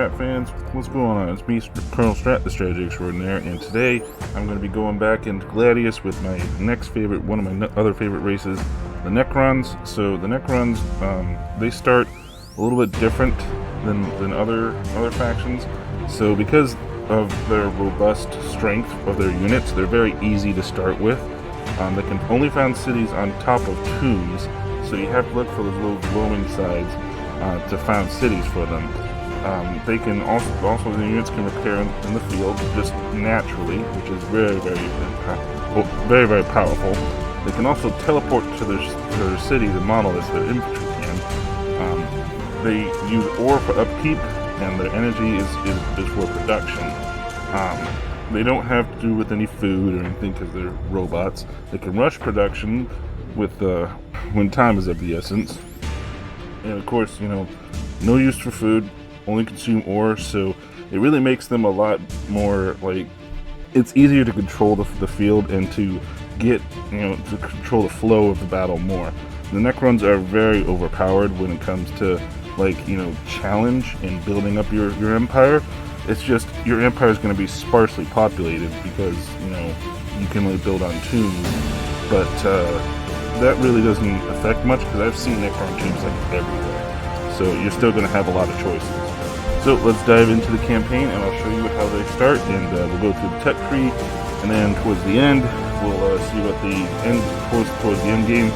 Colonelstrat fans, what's going on? It's me, Colonelstrat, the strategy extraordinaire, and today I'm going to be going back into Gladius with my next favorite, one of my other favorite races, the Necrons. So the Necrons, they start a little bit different than other factions. So because of their robust strength of their units, they're very easy to start with. They can only found cities on top of tombs, so you have to look for those little glowing sides to found cities for them. They can also the units can repair in the field just naturally, which is very powerful. They can also teleport to their city, the monoliths, their infantry can. They use ore for upkeep, and their energy is for production. They don't have to do with any food or anything because they're robots. They can rush production with when time is of the essence. And of course, no use for food, only consume ore, so it really makes them a lot more, like, it's easier to control the field and to get, to control the flow of the battle more. The Necrons are very overpowered when it comes to, challenge and building up your empire. It's just, your empire is going to be sparsely populated because, you can only build on tombs, but that really doesn't affect much because I've seen Necron tombs everywhere. So you're still going to have a lot of choices. So let's dive into the campaign and I'll show you how they start, and we'll go through the tech tree, and then towards the end we'll see what the towards the end game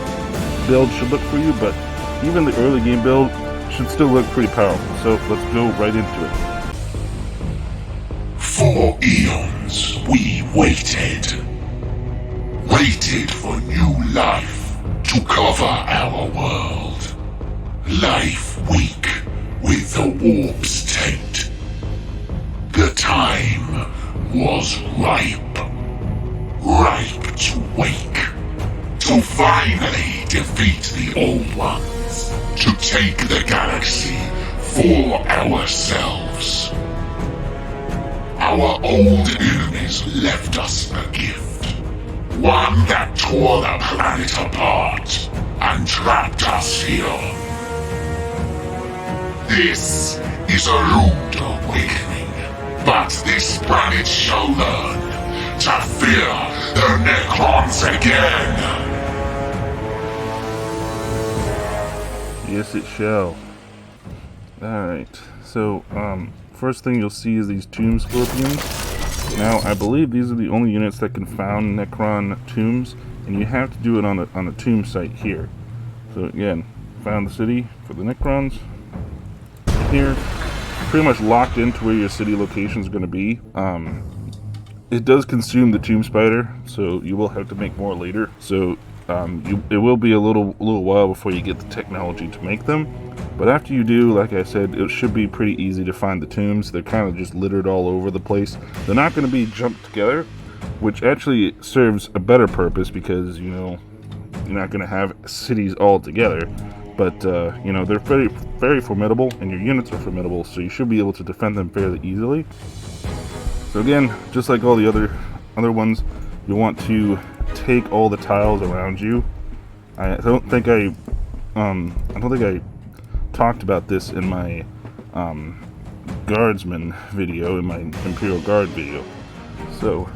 build should look for you. But even the early game build should still look pretty powerful. So let's go right into it. For eons we waited for new life to cover our world. Life weak with the warp's taint. The time was ripe to wake, to finally defeat the old ones, to take the galaxy for ourselves. Our old enemies left us a gift, one that tore the planet apart and trapped us here. This is a rude awakening, but this planet shall learn to fear the Necrons again. Yes, it shall. Alright, so, first thing you'll see is these tomb scorpions. Now, I believe these are the only units that can found Necron tombs, and you have to do it on a tomb site here. So again, found the city for the Necrons. Here, pretty much locked into where your city location is going to be. It does consume the tomb spider, so you will have to make more later. So it will be a little while before you get the technology to make them. But after you do, like I said, it should be pretty easy to find the tombs. They're kind of just littered all over the place. They're not going to be jumped together, which actually serves a better purpose because, you're not going to have cities all together. But, they're very, very formidable, and your units are formidable, so you should be able to defend them fairly easily. So again, just like all the other ones, you want to take all the tiles around you. I don't think I talked about this in my guardsman video, in my Imperial Guard video. So,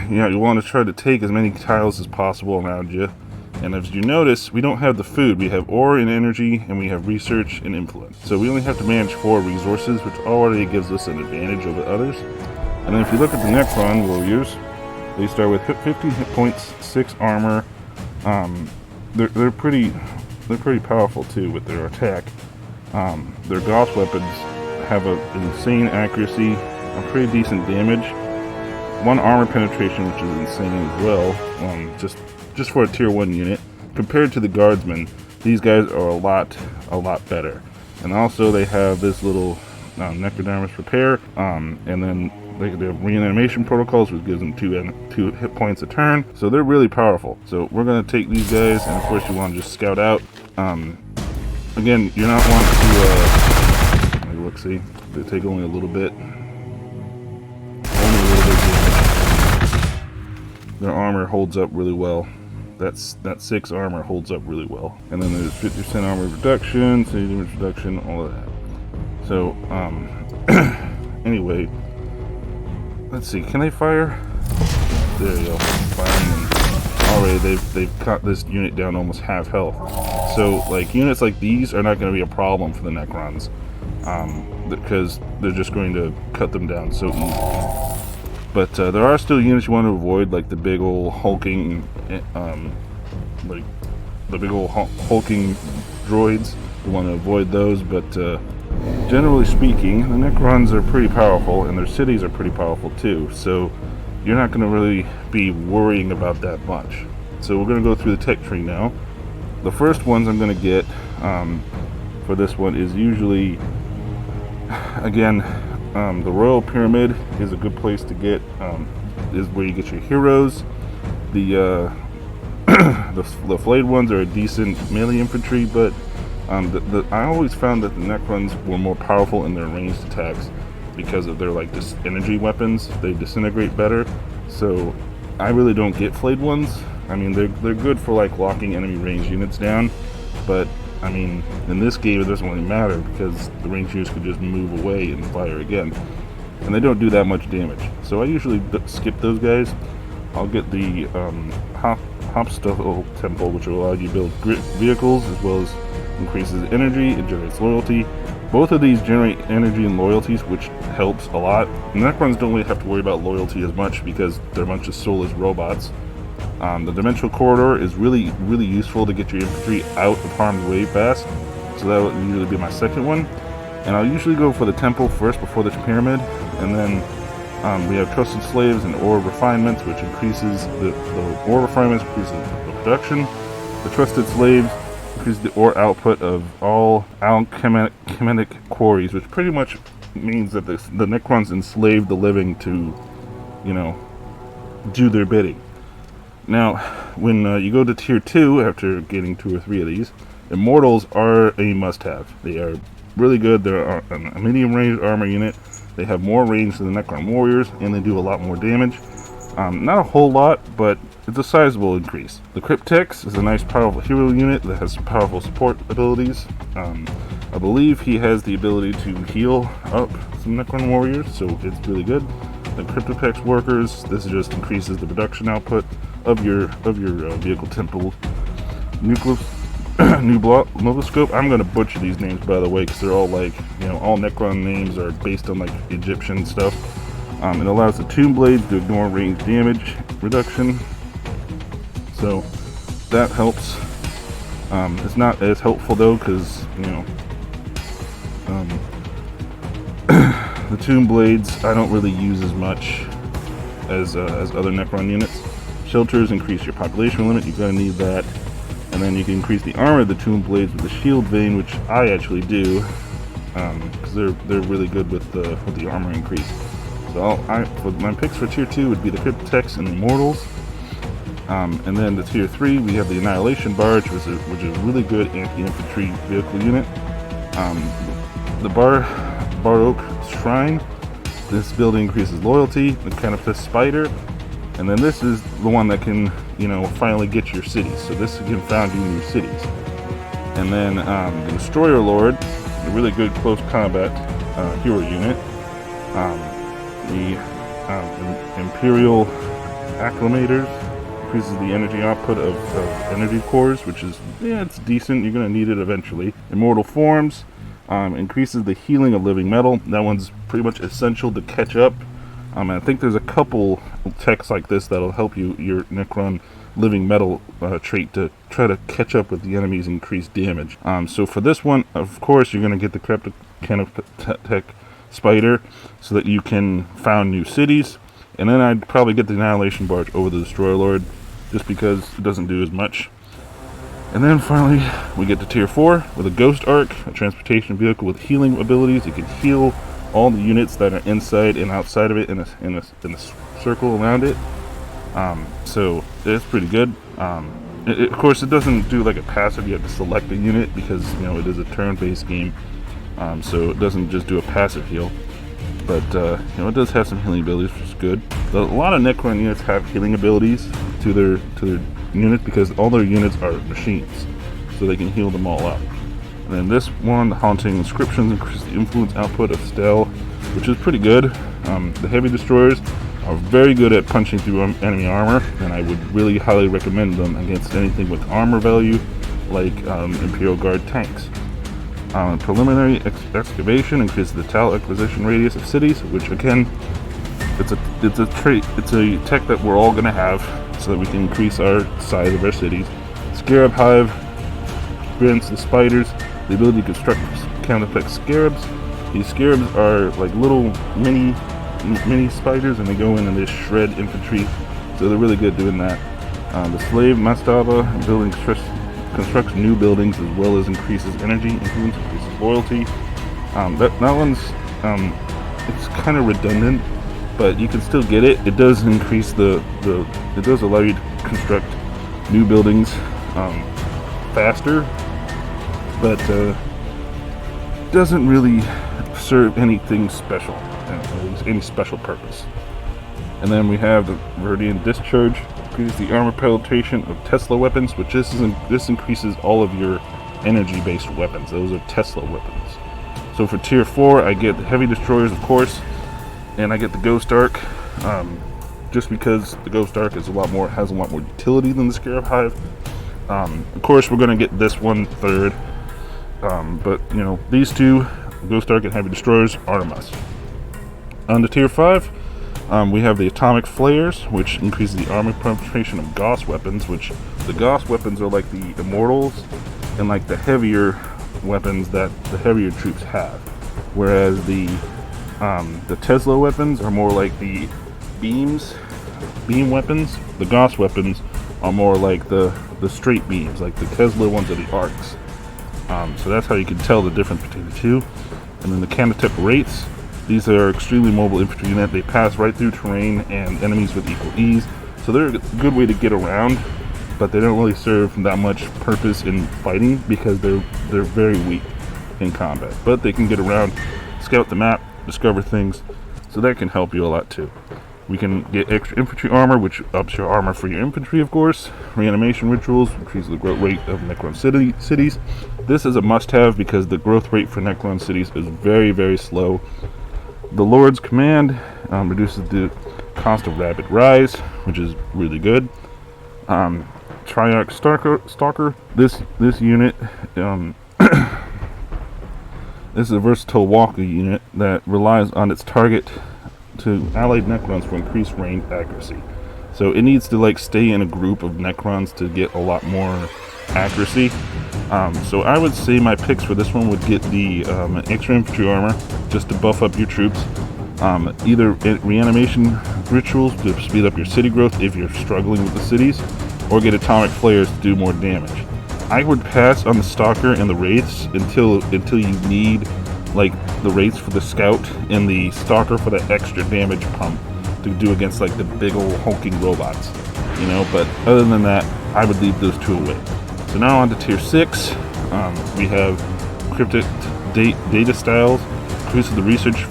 you want to try to take as many tiles as possible around you. And as you notice, we don't have the food. We have ore and energy, and we have research and influence. So we only have to manage 4 resources, which already gives us an advantage over others. And then if you look at the Necron warriors, they start with 15 hit points, 6 armor. They're pretty powerful too with their attack. Their Gauss weapons have an insane accuracy, a pretty decent damage, 1 armor penetration, which is insane as well. Just for a tier 1 unit. Compared to the guardsmen, these guys are a lot better. And also they have this little necrodermis repair, and then they have reanimation protocols, which gives them 2 hit points a turn. So they're really powerful. So we're going to take these guys, and of course you want to just scout out. Again, you're not wanting to look, see, they take only a little bit. Their armor holds up really well. that 6 armor holds up really well. And then there's 50% armor reduction, city damage reduction, all of that. So anyway, let's see. Can they fire? There you go. Firing. And already they've cut this unit down to almost half health. So like units like these are not going to be a problem for the Necrons, because they're just going to cut them down so easily. But there are still units you want to avoid, like the big old hulking, hulking droids. You want to avoid those. But generally speaking, the Necrons are pretty powerful, and their cities are pretty powerful too. So you're not going to really be worrying about that much. So we're going to go through the tech tree now. The first ones I'm going to get for this one is usually, again, the Royal Pyramid is a good place to get, is where you get your heroes. The the flayed ones are a decent melee infantry, but I always found that the Necrons were more powerful in their ranged attacks because of their like energy weapons. They disintegrate better, so I really don't get flayed ones. I mean, they're good for like locking enemy ranged units down, but I mean, in this game it doesn't really matter because the ranged units could just move away and fire again, and they don't do that much damage. So I usually skip those guys. I'll get the Hopstyle Temple, which will allow you to build vehicles as well as increases energy. It generates loyalty. Both of these generate energy and loyalties, which helps a lot. The Necrons don't really have to worry about loyalty as much because they're a bunch of soulless robots. The Dimensional Corridor is really useful to get your infantry out of harm's way fast, so that will usually be my second one. And I'll usually go for the Temple first before the Pyramid, and then we have Trusted Slaves and Ore Refinements, which increases the Ore Refinements, increases the production. The Trusted Slaves increases the ore output of all alchemic quarries, which pretty much means that the Necrons enslave the living to, you know, do their bidding. Now, when you go to tier 2, after getting 2 or 3 of these, Immortals are a must-have. They are really good. They're a medium range armor unit. They have more range than the Necron Warriors, and they do a lot more damage. Not a whole lot, but it's a sizable increase. The Cryptex is a nice, powerful hero unit that has some powerful support abilities. I believe he has the ability to heal up some Necron Warriors, so it's really good. The Cryptopex Workers, this just increases the production output of your vehicle temple. Novoscope. I'm going to butcher these names, by the way, because they're all like, you know, all Necron names are based on like Egyptian stuff. It allows the Tomb Blades to ignore range damage reduction, so that helps. It's not as helpful though, because you know, the Tomb Blades I don't really use as much as other Necron units. Shelters increase your population limit. You're going to need that. And then you can increase the armor of the Tomb Blades with the Shield Vein, which I actually do, because they're really good with the armor increase. So for my picks for tier 2 would be the Cryptex and the Immortals. And then the tier 3 we have the Annihilation Barge, which is a really good anti-infantry vehicle unit. The Baroque Shrine. This building increases loyalty. The Canopus Spider. And then this is the one that can, you know, finally get your cities. So this can found you new cities. And then the Destroyer Lord, a really good close combat hero unit. The Imperial Acclimators increases the energy output of energy cores, which is, yeah, it's decent. You're going to need it eventually. Immortal Forms increases the healing of living metal. That one's pretty much essential to catch up. I think there's a couple techs like this that'll help your Necron living metal trait to try to catch up with the enemy's increased damage. So for this one, of course, you're going to get the Canoptech Spider so that you can found new cities. And then I'd probably get the Annihilation Barge over the Destroyer Lord, just because it doesn't do as much. And then finally, we get to tier 4 with a Ghost Ark, a transportation vehicle with healing abilities. It can heal all the units that are inside and outside of it in a circle around it. So it's pretty good. Of course, it doesn't do like a passive. You have to select a unit because, you know, it is a turn-based game. So it doesn't just do a passive heal. But you know, it does have some healing abilities, which is good. A lot of Necron units have healing abilities to their units because all their units are machines, so they can heal them all up. And then this one, the Haunting Inscriptions, increase the influence output of Stell, which is pretty good. The Heavy Destroyers are very good at punching through enemy armor, and I would really highly recommend them against anything with armor value, like Imperial Guard tanks. Preliminary Excavation increases the tile acquisition radius of cities, which again, it's a trait, it's a tech that we're all going to have, so that we can increase our size of our cities. Scarab Hive grants the spiders the ability to construct counterfeit scarabs. These scarabs are like little mini spiders, and they go in and they shred infantry, so they're really good doing that. The Slave Mastaba building constructs new buildings as well as increases energy influence, increases loyalty. That one's it's kind of redundant, but you can still get it. It does increase it does allow you to construct new buildings faster, but doesn't really serve anything special, any special purpose. And then we have the Viridian Discharge, increases the armor penetration of Tesla weapons, which this increases all of your energy-based weapons. Those are Tesla weapons. So for tier 4, I get the Heavy Destroyers, of course, and I get the Ghost Arc, just because the Ghost Arc has a lot more utility than the Scarab Hive. Of course, we're going to get this one third, but you know, these two, Ghost Arc and Heavy Destroyers, are a must. On to tier 5, we have the Atomic Flares, which increases the armor penetration of Gauss weapons, which the Gauss weapons are like the Immortals and like the heavier weapons that the heavier troops have, whereas the Tesla weapons are more like the beam weapons. The Gauss weapons are more like the straight beams, like the Tesla ones are the arcs. So that's how you can tell the difference between the two. And then the Canatep Wraiths, these are extremely mobile infantry unit. They pass right through terrain and enemies with equal ease, so they're a good way to get around, but they don't really serve that much purpose in fighting because they're very weak in combat. But they can get around, scout the map, discover things, so that can help you a lot too. We can get extra infantry armor, which ups your armor for your infantry, of course. Reanimation rituals increases the growth rate of Necron cities. This is a must-have because the growth rate for Necron cities is very, very slow. The Lord's Command reduces the cost of Rapid Rise, which is really good. Triarch Stalker. This unit, this is a versatile walker unit that relies on its target to allied Necrons for increased range accuracy. So it needs to like stay in a group of Necrons to get a lot more accuracy. So I would say my picks for this one would get the extra infantry armor just to buff up your troops. Either reanimation rituals to speed up your city growth if you're struggling with the cities, or get atomic flares to do more damage. I would pass on the Stalker and the Wraiths until you need like the Wraiths for the scout and the Stalker for the extra damage pump to do against like the big old hulking robots, you know. But other than that, I would leave those two away. So now on to tier 6. We have cryptic data styles, increases the research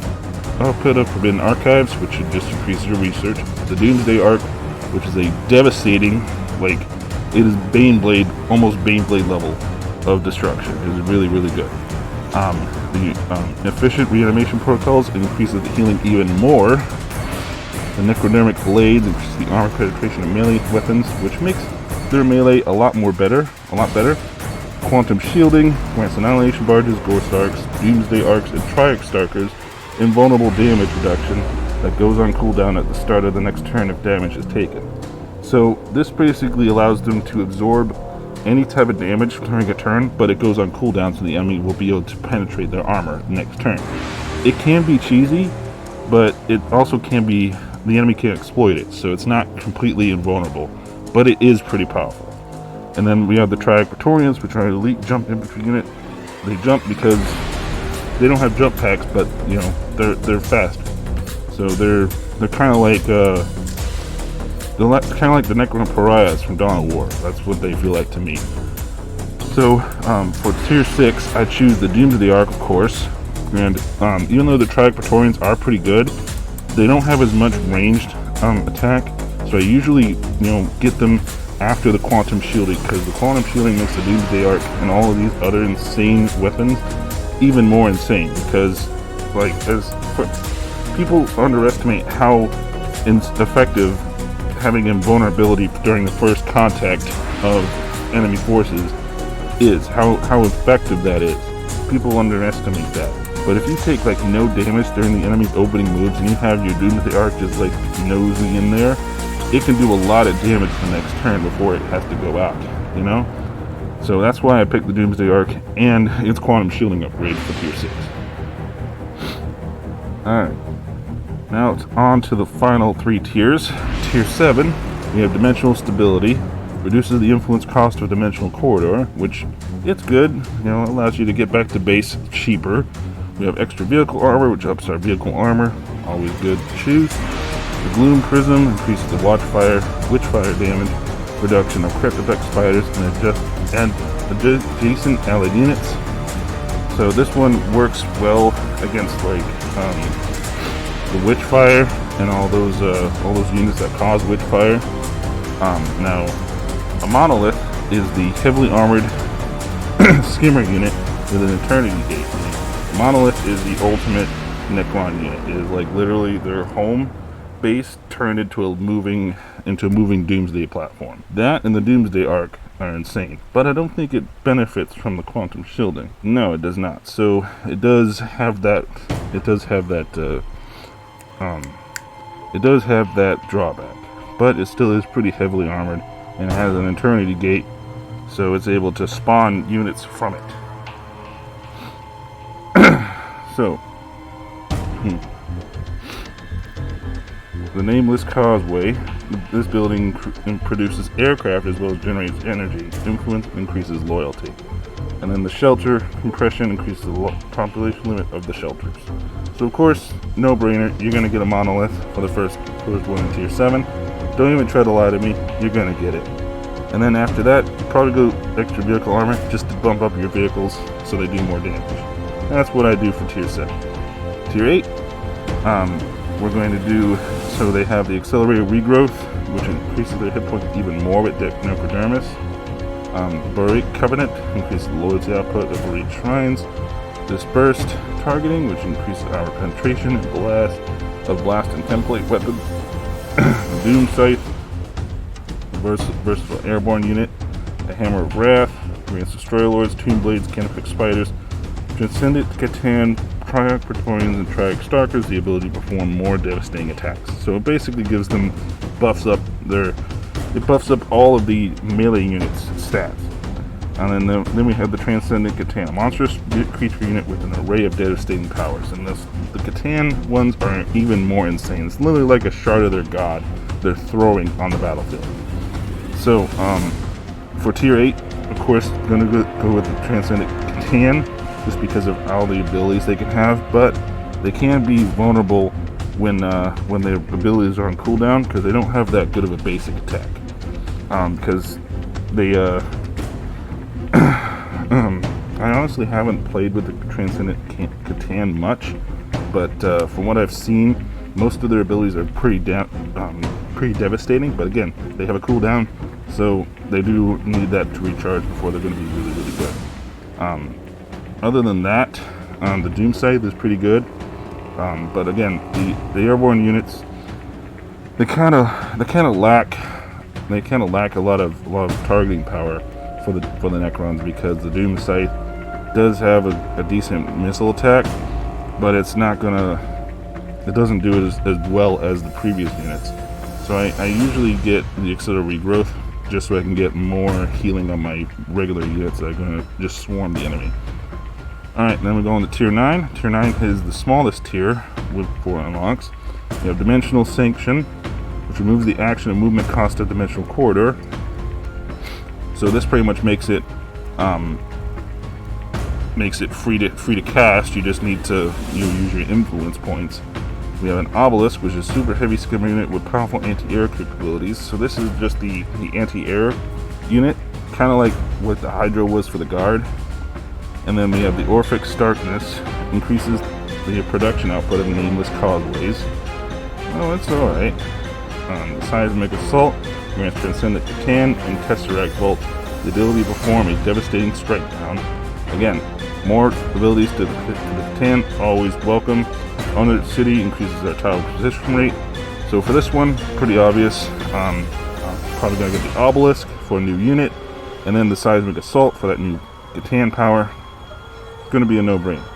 output of Forbidden Archives, which should just increase your research. The Doomsday Arc, which is a devastating, like it is Baneblade, almost Baneblade level of destruction. It is really, really good. The efficient reanimation protocols increases the healing even more. The Necrodermic Blades increases the armor penetration of melee weapons, which makes their melee a lot better. Quantum Shielding grants Annihilation Barges, Ghost Arcs, Doomsday Arcs, and Triarch Stalkers invulnerable damage reduction that goes on cooldown at the start of the next turn if damage is taken. So this basically allows them to absorb any type of damage during a turn, but it goes on cooldown so the enemy will be able to penetrate their armor next turn. It can be cheesy, but it also can be, the enemy can exploit it, so it's not completely invulnerable, but it is pretty powerful. And then we have the Triarch Praetorians, which are an elite jump infantry unit. They jump because they don't have jump packs, but you know, they're fast. So they're kind of like the Necron Pariahs from Dawn of War. That's what they feel like to me. So for tier 6, I choose the Doomsday Arc, of course. And even though the Triarch Praetorians are pretty good, they don't have as much ranged attack. So I usually, get them after the quantum shielding, because the quantum shielding makes the Doomsday Arc and all of these other insane weapons even more insane, because like people underestimate how effective having invulnerability during the first contact of enemy forces is, how effective that is. People underestimate that. But if you take like no damage during the enemy's opening moves and you have your Doomsday Arc just like nosing in there, it can do a lot of damage the next turn before it has to go out, you know? So that's why I picked the Doomsday Arc and its quantum shielding upgrade for tier 6. Alright. Now it's on to the final 3 tiers. Tier 7, we have Dimensional Stability. Reduces the influence cost of Dimensional Corridor, which it's good, you know, allows you to get back to base cheaper. We have Extra Vehicle Armor, which ups our vehicle armor, always good to choose. The Gloom Prism increases the Witchfire damage, reduction of crit effect spiders, and adjacent allied units. So this one works well against like the Witchfire and all those units that cause Witchfire. Now, a Monolith is the heavily armored skimmer unit with an Eternity Gate. Monolith is the ultimate Necron unit. It is like literally their home base turned into a moving Doomsday platform. That and the Doomsday Arc are insane, but I don't think it benefits from the quantum shielding. No, it does not. So it does have that. It does have that drawback, but it still is pretty heavily armored and it has an Eternity Gate, so it's able to spawn units from it. So, the Nameless Causeway. This building produces aircraft as well as generates energy. Influence increases loyalty. And then the Shelter Compression increases the population limit of the shelters. So of course, no brainer, you're going to get a Monolith for the first one in tier 7. Don't even try to lie to me, you're going to get it. And then after that, probably go Extra Vehicle Armor just to bump up your vehicles so they do more damage. And that's what I do for tier 7. Tier 8, we're going to do, so they have the Accelerated Regrowth, which increases their hit points even more with Necrodermis. Buried Covenant increases the loyalty output of Buried Shrines. Dispersed Targeting, which increases our penetration and blast and template weapons. Doom Scythe, versatile airborne unit. The Hammer of Wrath, against Destroyer Lords, Tomb Blades, Canopic Spiders. Transcendent Catan, Triarch Praetorians, and Triarch Starkers the ability to perform more devastating attacks. So it basically gives them buffs up all of the melee units' stats. And then we have the Transcendent Catan, a monstrous creature unit with an array of devastating powers. And the Catan ones are even more insane. It's literally like a shard of their god they're throwing on the battlefield. So for tier 8, of course, going to go with the Transcendent Catan, just because of all the abilities they can have, but they can be vulnerable when their abilities are on cooldown, because they don't have that good of a basic attack. Because they I honestly haven't played with the Transcendent Catan much, but from what I've seen, most of their abilities are pretty devastating. But again, they have a cooldown, so they do need that to recharge before they're going to be really, really good. Other than that, the Doom Scythe is pretty good, but again, the airborne units, they kind of lack a lot of targeting power for the Necrons, because the Doom Scythe does have a decent missile attack, but it doesn't do it as well as the previous units. So I usually get the Accelerated Regrowth just so I can get more healing on my regular units that are going to just swarm the enemy. Alright, then we go on to tier 9. Tier 9 is the smallest tier with 4 unlocks. We have Dimensional Sanction, which removes the action and movement cost of Dimensional Corridor. So this pretty much makes it free to cast. You just need to use your influence points. We have an Obelisk, which is super heavy skimmer unit with powerful anti-air capabilities. So this is just the anti-air unit, kind of like what the Hydra was for the Guard. And then we have the Orphic Starkness, increases the production output of Nameless Causeways. Oh, it's alright. The Seismic Assault grants Transcendent Catan and Tesseract Vault the ability to perform a devastating strike down. Again, more abilities to the Catan, always welcome. Honored City increases our tile acquisition rate. So for this one, pretty obvious. I'm probably going to get the Obelisk for a new unit, and then the Seismic Assault for that new Catan power. It's going to be a no-brainer.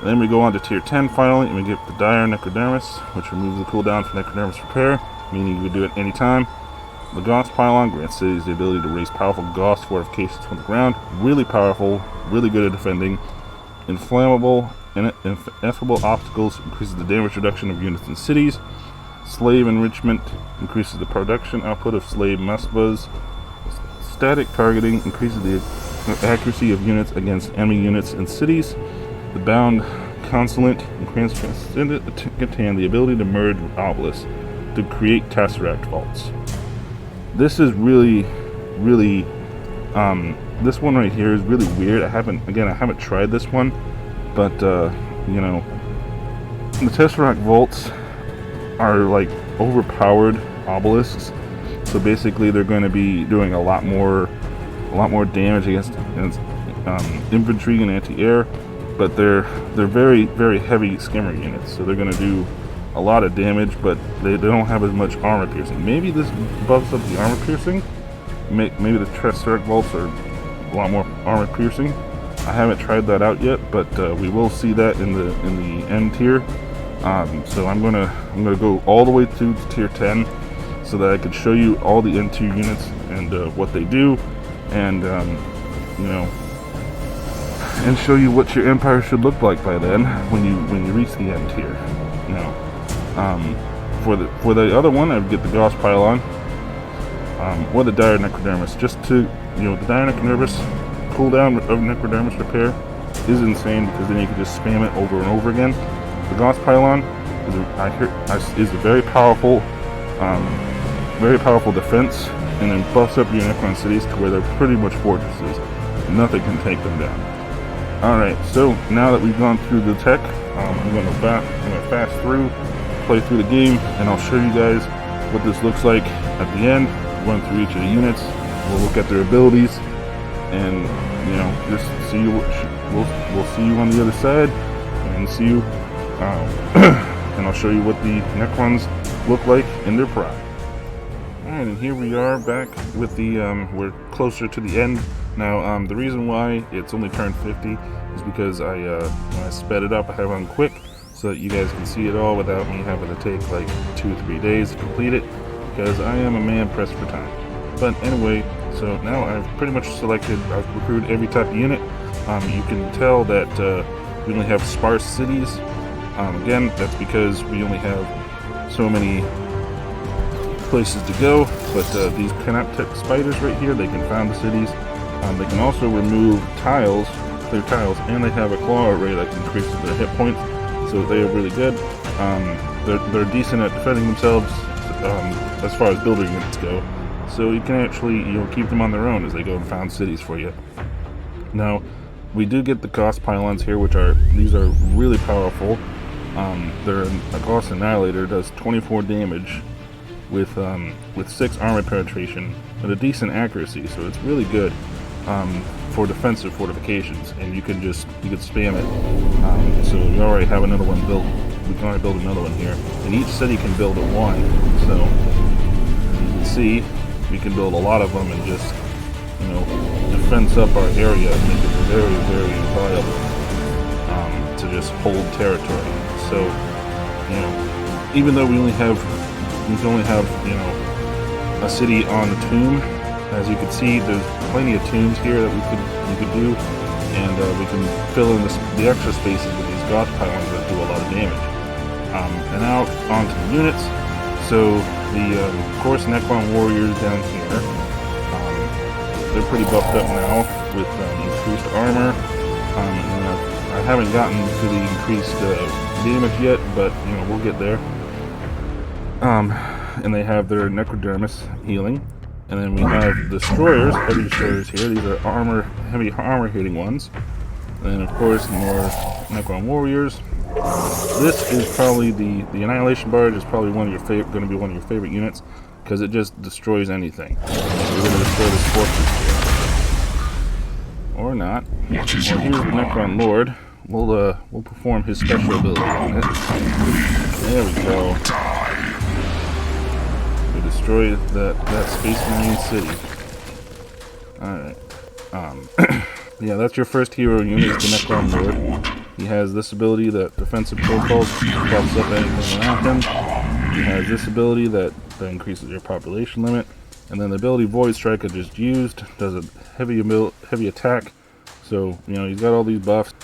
And then we go on to tier 10 finally, and we get the Dire Necrodermis, which removes the cooldown for Necrodermis Repair, meaning you can do it anytime. The Gauss Pylon grants cities the ability to raise powerful Gauss fortifications from the ground. Really powerful, really good at defending. Inflammable and ineffable obstacles increases the damage reduction of units in cities. Slave Enrichment increases the production output of slave musbas. Static targeting increases the accuracy of units against enemy units in cities. The Bound Consulate grants Transcendent Catan the ability to merge with Obelisk to create Tesseract Vaults. This is really, this one right here is really weird. I haven't tried this one, but you know, the Tesseract Vaults are like overpowered obelisks. So basically, they're going to be doing a lot more damage against infantry and anti-air. But they're very, very heavy skimmer units, so they're going to do a lot of damage, but they don't have as much armor piercing. Maybe this buffs up the armor piercing. Maybe the Tesseract Vaults are a lot more armor piercing. I haven't tried that out yet, but we will see that in the end tier. So I'm gonna go all the way to tier 10, so that I could show you all the end tier units and what they do, and you know, and show you what your empire should look like by then when you reach the end tier. Now, for the other one, I'd get the Gauss Pylon or the Dire Necrodermis. Just to, you know, the Dire Necrodermis cooldown of Necrodermis Repair is insane, because then you can just spam it over and over again. The Gauss Pylon is a very powerful defense, and then buffs up your Necron cities to where they're pretty much fortresses. Nothing can take them down. Alright, so now that we've gone through the tech, I'm going to fast through, play through the game, and I'll show you guys what this looks like at the end. Run through each of the units, we'll look at their abilities, and you know, just see you. We'll see you on the other side, and see you, and I'll show you what the Necrons look like in their prime. Alright, and here we are back with the, we're closer to the end. Now, the reason why it's only turned 50 is because when I sped it up, I have it on quick, so that you guys can see it all without me having to take like 2 or 3 days to complete it, because I am a man pressed for time. But anyway, so now I've pretty much I've recruited every type of unit. You can tell that we only have sparse cities. Again, that's because we only have so many places to go, but these Canoptech spiders right here, they can found the cities. They can also remove tiles, clear tiles, and they have a claw array that increases their hit points, so they are really good. They're decent at defending themselves as far as builder units go, so you can actually, you know, keep them on their own as they go and found cities for you. Now, we do get the Gauss Pylons here, these are really powerful. They're a Gauss Annihilator, does 24 damage with 6 armor penetration and a decent accuracy, so it's really good for defensive fortifications, and you can spam it. So we already have another one built. We can already build another one here, and each city can build a one. So you can see we can build a lot of them and just, you know, defense up our area and make it very, very viable to just hold territory. So, you know, even though we can only have, you know, a city on the tomb, as you can see, there's plenty of tombs here that we could do, and we can fill in the extra spaces with these Gauss Pylons that do a lot of damage. And now onto the units. So the of course Necron warriors down here, they're pretty buffed up now with increased armor. And I haven't gotten to the increased damage yet, but you know, we'll get there. And they have their Necrodermis healing. And then we have destroyers, heavy destroyers here. These are heavy armor hitting ones. And then of course more Necron warriors. This is probably the Annihilation Barge is probably going to be one of your favorite units. because it just destroys anything. So we're going to destroy this fortress here. Or not. Well, here's the Necron Lord. We'll perform his special ability on it. There we go. We destroy that Space Marine city. Alright. Yeah, that's your first hero unit, is the Necron Lord. He has this ability that defensive protocols buffs up anything around him. He has this ability that increases your population limit. And then the ability Void Strike I just used does a heavy attack. So, you know, he's got all these buffs.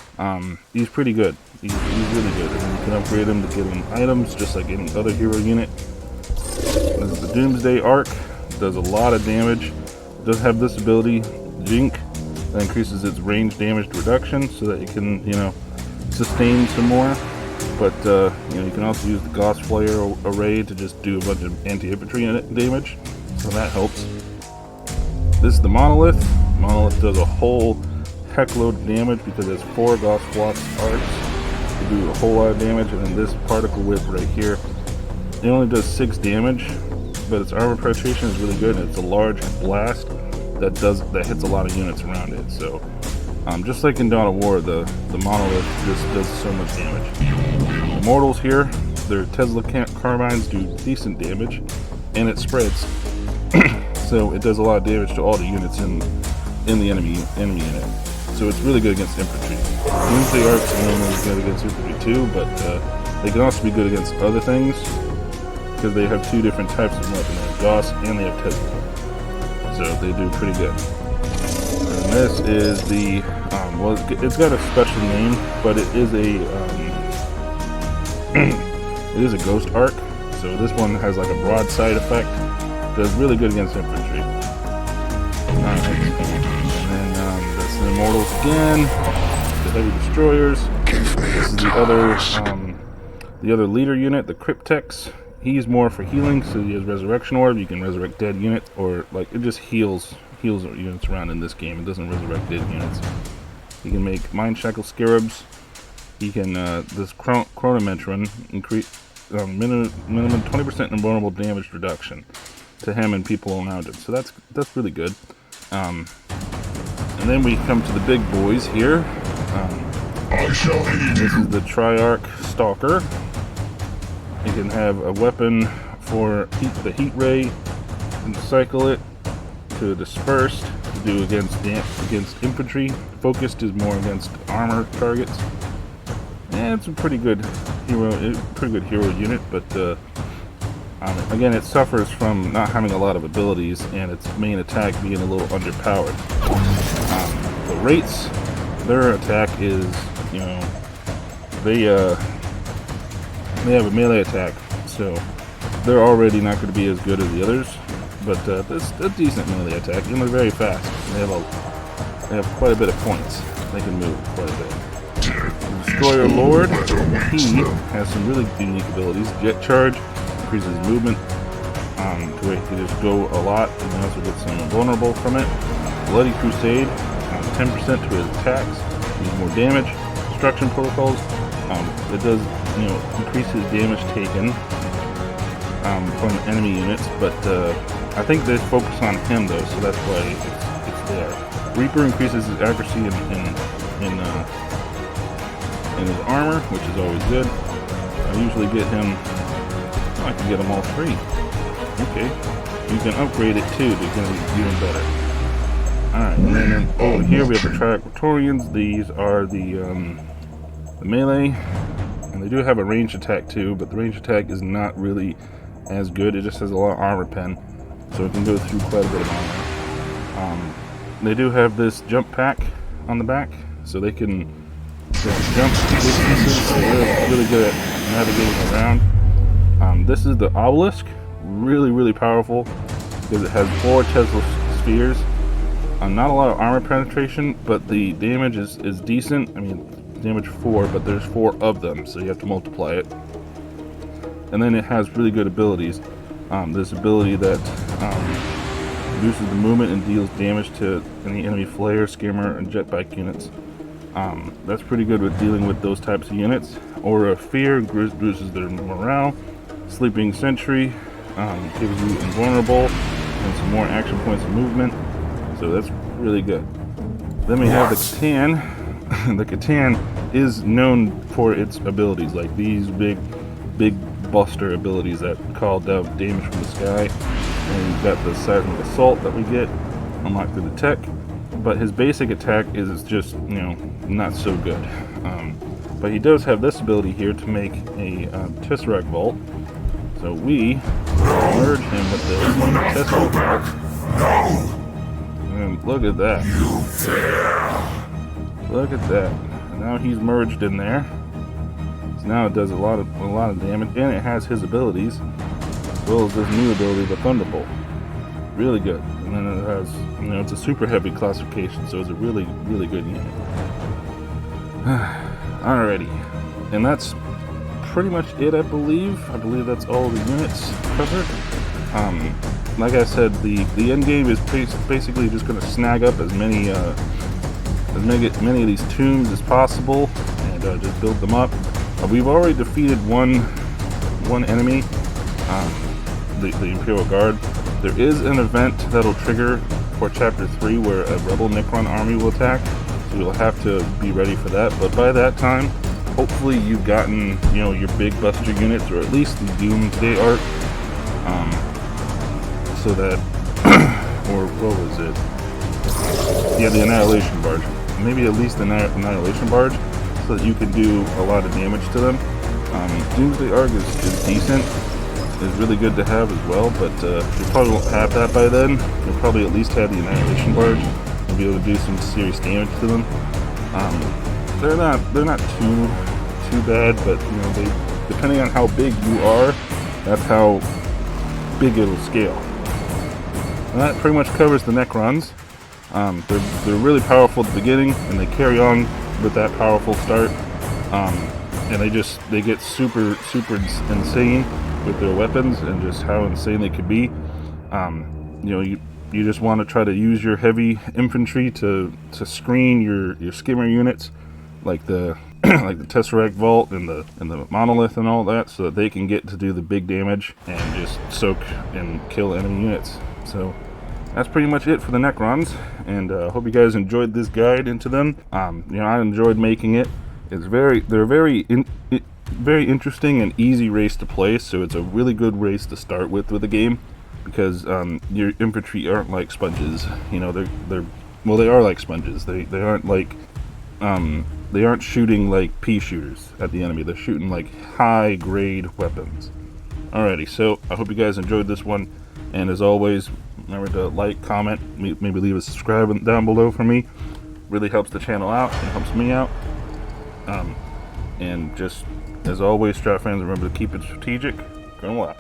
He's pretty good. He's really good. And then you can upgrade him to give him items just like any other hero unit. This is the Doomsday Arc. It does a lot of damage. It does have this ability, Jink, that increases its range damage reduction so that you can, you know, sustain some more. But, you know, you can also use the Gauss Flare array to just do a bunch of anti-infantry damage. So that helps. This is the Monolith. Monolith does a whole heckload of damage because it's 4 Gauss Floss arcs to do a whole lot of damage. And then this Particle Whip right here, it only does 6 damage, but its armor penetration is really good, and it's a large blast that hits a lot of units around it. So just like in Dawn of War, the Monolith just does so much damage. The Immortals here, their Tesla carbines do decent damage, and it spreads. So it does a lot of damage to all the units in the enemy unit. So it's really good against infantry. Doomsday Arcs are normally good against infantry too, but they can also be good against other things because they have 2 different types of weapons. They have Gauss and they have Tesla. So they do pretty good. And this is the, well, it's got a special name, but it is it is a Ghost Arc. So this one has like a broadside effect. Does really good against infantry. Alright, and then that's the Immortals again. The Heavy Destroyers. This is the other leader unit, the Cryptex. He's more for healing, so he has Resurrection Orb. You can resurrect dead units, or like it just heals units around in this game. It doesn't resurrect dead units. He can make Mind Shackle Scarabs. He can this Chronometron increase minimum 20% invulnerable damage reduction to him and people around him. So that's really good. And then we come to the big boys here. This is the Triarch Stalker. You can have a weapon for the Heat Ray and cycle it to Dispersed to do against infantry. Focused is more against armor targets. And it's a pretty good hero unit, but again, it suffers from not having a lot of abilities and its main attack being a little underpowered. The Wraiths, their attack is, you know, they have a melee attack, so they're already not going to be as good as the others, but that's a decent melee attack, and they're very fast. They have quite a bit of points. They can move quite a bit. The Destroyer Lord, he has some really unique abilities. Jet Charge increases movement to where he can just go a lot, and you also get some vulnerable from it. Bloody Crusade, 10% to his attacks, use more damage. Destruction Protocols, it does, you know, increase his damage taken from enemy units, but I think they focus on him though, so that's why it's there. Reaper increases his accuracy in his armor, which is always good. I usually get him. Oh, I can get them all 3. Okay, you can upgrade it too to get it even better. Alright, and then over here we have the Triarch Praetorians. These are the melee, and they do have a ranged attack too, but the ranged attack is not really as good. It just has a lot of armor pen, so it can go through quite a bit of armor. They do have this jump pack on the back, so they can jump distances, so they're really good at navigating around. This is the Obelisk, really powerful, because it has 4 Tesla spheres. Not a lot of armor penetration, but the damage is decent. I mean, damage 4, but there's 4 of them, so you have to multiply it. And then it has really good abilities. This ability that reduces the movement and deals damage to any enemy flare, skimmer, and jetbike units. That's pretty good with dealing with those types of units. Aura of Fear reduces their morale. Sleeping Sentry gives you invulnerable and some more action points of movement. So that's really good. Then we have the Catan. The Catan is known for its abilities, like these big buster abilities that call down damage from the sky. And you've got the seismic assault that we get unlocked through the tech. But his basic attack is just, you know, not so good. But he does have this ability here to make a Tesseract Vault. So we merge him with this Tesseract Vault. And look at that. Look at that. And now he's merged in there. So now it does a lot of damage, and it has his abilities, as well as this new ability, the Thunderbolt. Really good. And then it has, you know, it's a super heavy classification, so it's a really good unit. Alrighty, and that's pretty much it, I believe. I believe that's all the units covered. Like I said, the end game is basically just going to snag up as many of these tombs as possible, and just build them up. We've already defeated one enemy, the Imperial Guard. There is an event that'll trigger for Chapter 3 where a Rebel Necron army will attack, so you'll have to be ready for that. But by that time, hopefully you've gotten, you know, your big buster units, or at least the Doomsday Arc, so that, or what was it? Yeah, the Annihilation Barge. Maybe at least the Annihilation Barge, so that you can do a lot of damage to them. Doomsday Arc is decent. Is really good to have as well, but you probably won't have that by then. You'll probably at least have the Annihilation Barge and be able to do some serious damage to them. They're not too bad, but you know, depending on how big you are, that's how big it'll scale. And that pretty much covers the Necrons. They're really powerful at the beginning, and they carry on with that powerful start. And they get super insane with their weapons and just how insane they could be. You know, you just want to try to use your heavy infantry to screen your skimmer units, like the like the Tesseract Vault and the Monolith and all that, so that they can get to do the big damage and just soak and kill enemy units. So that's pretty much it for the Necrons, and I hope you guys enjoyed this guide into them. You know, I enjoyed making it. They're very interesting and easy race to play, so it's a really good race to start with the game, because your infantry aren't like sponges. You know, they are like sponges. They aren't like they aren't shooting like pea shooters at the enemy. They're shooting like high grade weapons. Alrighty, so I hope you guys enjoyed this one, and as always, remember to like, comment, maybe leave a subscribe down below for me. Really helps the channel out and helps me out. And just as always, Strat fans, remember to keep it strategic. Going well.